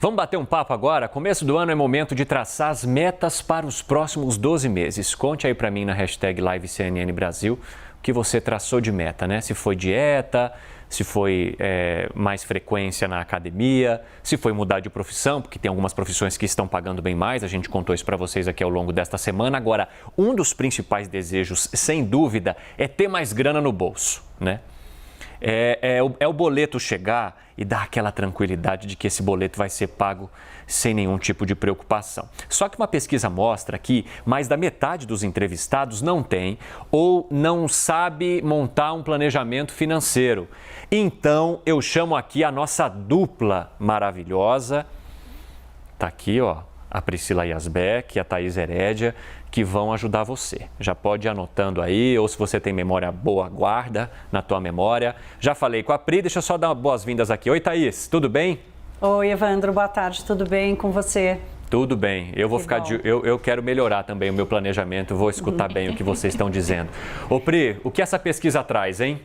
Vamos bater um papo agora? Começo do ano é momento de traçar as metas para os próximos 12 meses. Conte aí para mim na hashtag LiveCNN Brasil o que você traçou de meta, né? Se foi dieta, se foi mais frequência na academia, se foi mudar de profissão, porque tem algumas profissões que estão pagando bem mais, a gente contou isso para vocês aqui ao longo desta semana. Agora, um dos principais desejos, sem dúvida, é ter mais grana no bolso, né? É o boleto chegar e dar aquela tranquilidade de que esse boleto vai ser pago sem nenhum tipo de preocupação. Só que uma pesquisa mostra que mais da metade dos entrevistados não tem ou não sabe montar um planejamento financeiro. Então, eu chamo aqui a nossa dupla maravilhosa, tá aqui, ó, a Priscila Yasbeck e a Thaís Herédia, que vão ajudar você. Já pode ir anotando aí, ou se você tem memória boa, guarda na tua memória. Já falei com a Pri, deixa eu só dar boas-vindas aqui. Oi, Thaís, tudo bem? Oi, Evandro, boa tarde, tudo bem com você? Tudo bem, eu vou eu quero melhorar também o meu planejamento, vou escutar bem o que vocês estão dizendo. Ô Pri, o que essa pesquisa traz, hein?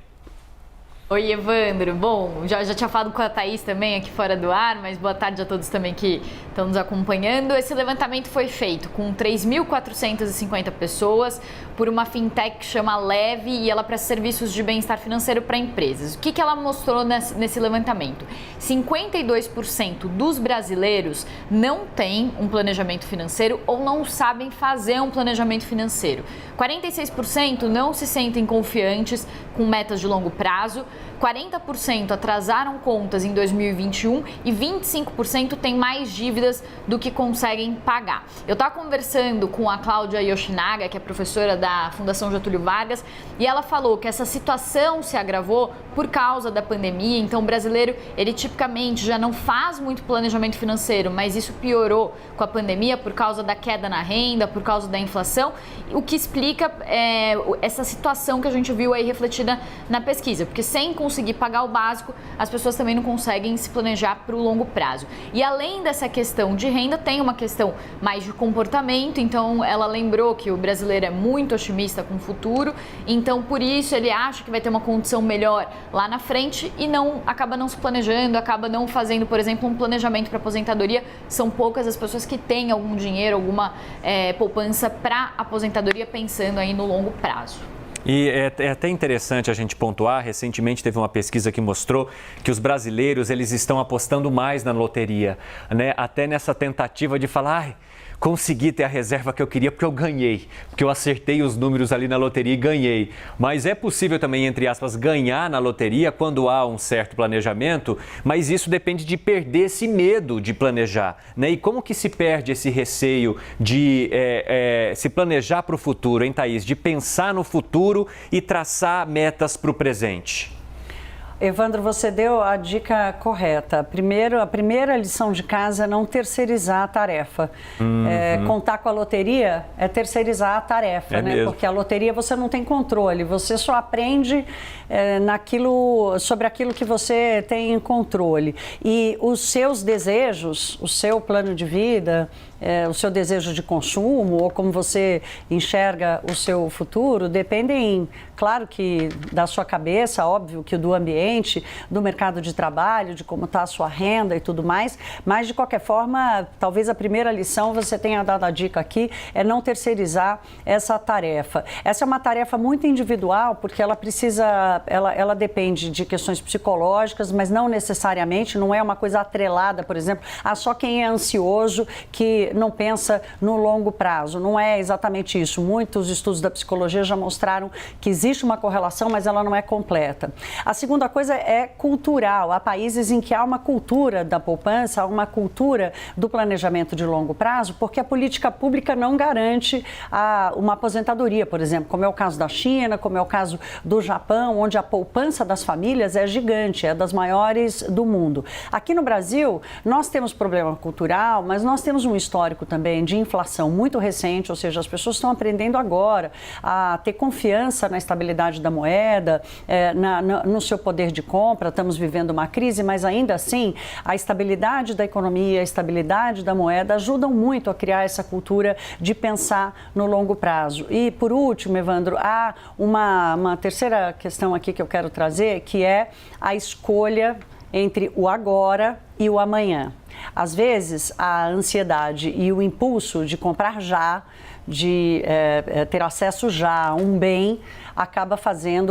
Oi, Evandro. Bom, já tinha falado com a Thaís também aqui fora do ar, mas boa tarde a todos também que estão nos acompanhando. Esse levantamento foi feito com 3.450 pessoas por uma fintech que chama Leve e ela presta serviços de bem-estar financeiro para empresas. O que ela mostrou nesse levantamento? 52% dos brasileiros não têm um planejamento financeiro ou não sabem fazer um planejamento financeiro. 46% não se sentem confiantes com metas de longo prazo. 40% atrasaram contas em 2021 e 25% têm mais dívidas do que conseguem pagar. Eu estava conversando com a Cláudia Yoshinaga, que é professora da Fundação Getúlio Vargas, e ela falou que essa situação se agravou por causa da pandemia. Então, o brasileiro, ele tipicamente já não faz muito planejamento financeiro, mas isso piorou com a pandemia por causa da queda na renda, por causa da inflação, o que explica essa situação que a gente viu aí refletida na pesquisa, porque sem conseguir pagar o básico, as pessoas também não conseguem se planejar para o longo prazo. E além dessa questão de renda, tem uma questão mais de comportamento. Então, ela lembrou que o brasileiro é muito otimista com o futuro, então por isso ele acha que vai ter uma condição melhor lá na frente e acaba não se planejando, acaba não fazendo, por exemplo, um planejamento para aposentadoria. São poucas as pessoas que têm algum dinheiro, alguma poupança para aposentadoria pensando aí no longo prazo. E é até interessante a gente pontuar, recentemente teve uma pesquisa que mostrou que os brasileiros eles estão apostando mais na loteria, né? Até nessa tentativa de falar, consegui ter a reserva que eu queria porque eu ganhei, porque eu acertei os números ali na loteria e ganhei. Mas é possível também, entre aspas, ganhar na loteria quando há um certo planejamento, mas isso depende de perder esse medo de planejar, né? E como que se perde esse receio de se planejar para o futuro, hein, Thaís? De pensar no futuro e traçar metas para o presente. Evandro, você deu a dica correta. Primeiro, a primeira lição de casa é não terceirizar a tarefa. Contar com a loteria é terceirizar a tarefa, né? Mesmo. Porque a loteria você não tem controle, você só aprende sobre aquilo que você tem controle. E os seus desejos, o seu plano de vida, o seu desejo de consumo ou como você enxerga o seu futuro, dependem, claro que da sua cabeça, óbvio que do ambiente, do mercado de trabalho, de como está a sua renda e tudo mais, mas de qualquer forma, talvez a primeira lição, você tenha dado a dica aqui, é não terceirizar essa tarefa. Essa é uma tarefa muito individual, porque ela precisa, ela depende de questões psicológicas, mas não necessariamente, não é uma coisa atrelada, por exemplo, a só quem é ansioso que não pensa no longo prazo. Não é exatamente isso. Muitos estudos da psicologia já mostraram que existe uma correlação, mas ela não é completa. A segunda coisa é cultural. Há países em que há uma cultura da poupança, há uma cultura do planejamento de longo prazo, porque a política pública não garante uma aposentadoria, por exemplo, como é o caso da China, como é o caso do Japão, onde a poupança das famílias é gigante, é das maiores do mundo. Aqui no Brasil, nós temos problema cultural, mas nós temos um histórico também de inflação muito recente, ou seja, as pessoas estão aprendendo agora a ter confiança na estabilidade da moeda, no seu poder de compra. Estamos vivendo uma crise, mas ainda assim a estabilidade da economia, a estabilidade da moeda ajudam muito a criar essa cultura de pensar no longo prazo. E por último, Evandro, há uma terceira questão aqui que eu quero trazer, que é a escolha entre o agora e o amanhã. Às vezes, a ansiedade e o impulso de comprar já, de ter acesso já a um bem, acaba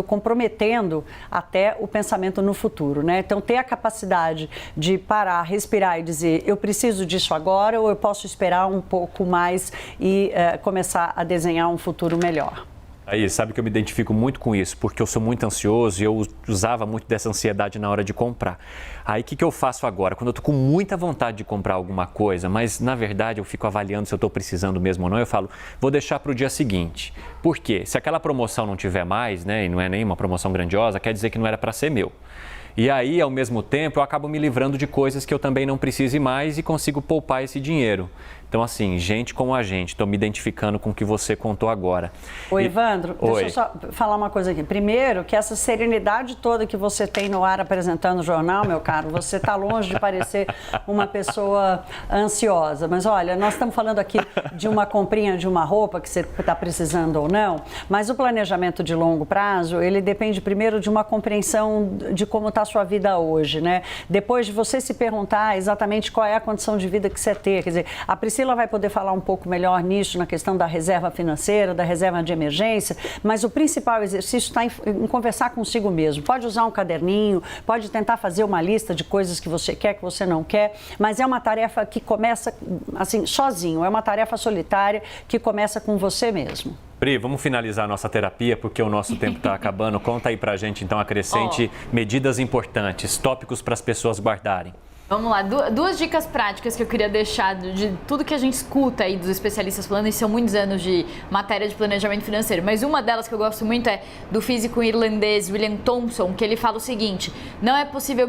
comprometendo até o pensamento no futuro, né? Então, ter a capacidade de parar, respirar e dizer, eu preciso disso agora ou eu posso esperar um pouco mais e começar a desenhar um futuro melhor. Aí, sabe que eu me identifico muito com isso, porque eu sou muito ansioso e eu usava muito dessa ansiedade na hora de comprar. Aí, o que eu faço agora? Quando eu tô com muita vontade de comprar alguma coisa, mas na verdade eu fico avaliando se eu estou precisando mesmo ou não, eu falo, vou deixar para o dia seguinte. Por quê? Se aquela promoção não tiver mais, né, e não é nenhuma promoção grandiosa, quer dizer que não era para ser meu. E aí, ao mesmo tempo, eu acabo me livrando de coisas que eu também não precise mais e consigo poupar esse dinheiro. Então, assim, gente como a gente, estou me identificando com o que você contou agora. Oi, Evandro, Oi. Deixa eu só falar uma coisa aqui. Primeiro, que essa serenidade toda que você tem no ar apresentando o jornal, meu caro, você está longe de parecer uma pessoa ansiosa. Mas olha, nós estamos falando aqui de uma comprinha de uma roupa que você está precisando ou não, mas o planejamento de longo prazo, ele depende primeiro de uma compreensão de como está a sua vida hoje, né? Depois de você se perguntar exatamente qual é a condição de vida que você tem. Quer dizer, a Priscila vai poder falar um pouco melhor nisso, na questão da reserva financeira, da reserva de emergência, mas o principal exercício está em conversar consigo mesmo. Pode usar um caderninho, pode tentar fazer uma lista de coisas que você quer, que você não quer, mas é uma tarefa que começa assim, sozinho, é uma tarefa solitária que começa com você mesmo. Pri, vamos finalizar a nossa terapia, porque o nosso tempo está acabando. Conta aí pra gente, então, acrescente medidas importantes, tópicos para as pessoas guardarem. Vamos lá, duas dicas práticas que eu queria deixar de tudo que a gente escuta aí dos especialistas falando, e são muitos anos de matéria de planejamento financeiro, mas uma delas que eu gosto muito é do físico irlandês William Thompson, que ele fala o seguinte, não é possível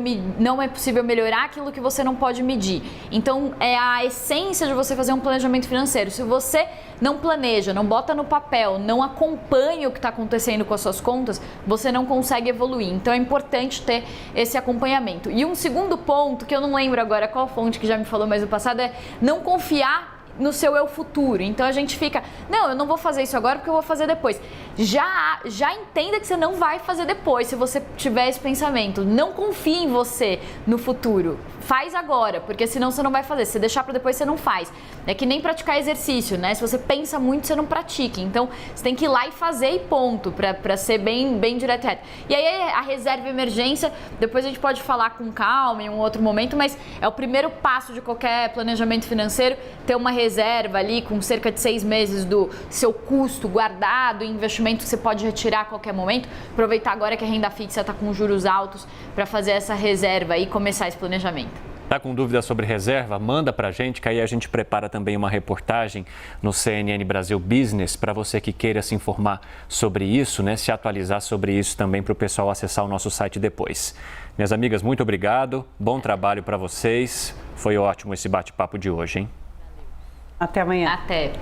melhorar aquilo que você não pode medir. Então, é a essência de você fazer um planejamento financeiro. Se você não planeja, não bota no papel, não acompanha o que está acontecendo com as suas contas, você não consegue evoluir. Então, é importante ter esse acompanhamento. E um segundo ponto, que eu não lembro agora qual fonte que já me falou mais no passado, é não confiar no seu eu futuro. Então a gente fica, não, eu não vou fazer isso agora porque eu vou fazer depois. Já entenda que você não vai fazer depois se você tiver esse pensamento. Não confie em você no futuro. Faz agora, porque senão você não vai fazer. Se você deixar para depois, você não faz. É que nem praticar exercício, né? Se você pensa muito, você não pratica. Então, você tem que ir lá e fazer e ponto, para ser bem direto e reto. E aí, a reserva emergência, depois a gente pode falar com calma em um outro momento, mas é o primeiro passo de qualquer planejamento financeiro, ter uma reserva ali com cerca de 6 meses do seu custo guardado, investimento que você pode retirar a qualquer momento. Aproveitar agora que a renda fixa está com juros altos para fazer essa reserva e começar esse planejamento. Tá com dúvida sobre reserva? Manda pra gente, que aí a gente prepara também uma reportagem no CNN Brasil Business para você que queira se informar sobre isso, né? Se atualizar sobre isso também para o pessoal acessar o nosso site depois. Minhas amigas, muito obrigado. Bom trabalho para vocês. Foi ótimo esse bate-papo de hoje, hein? Até amanhã. Até.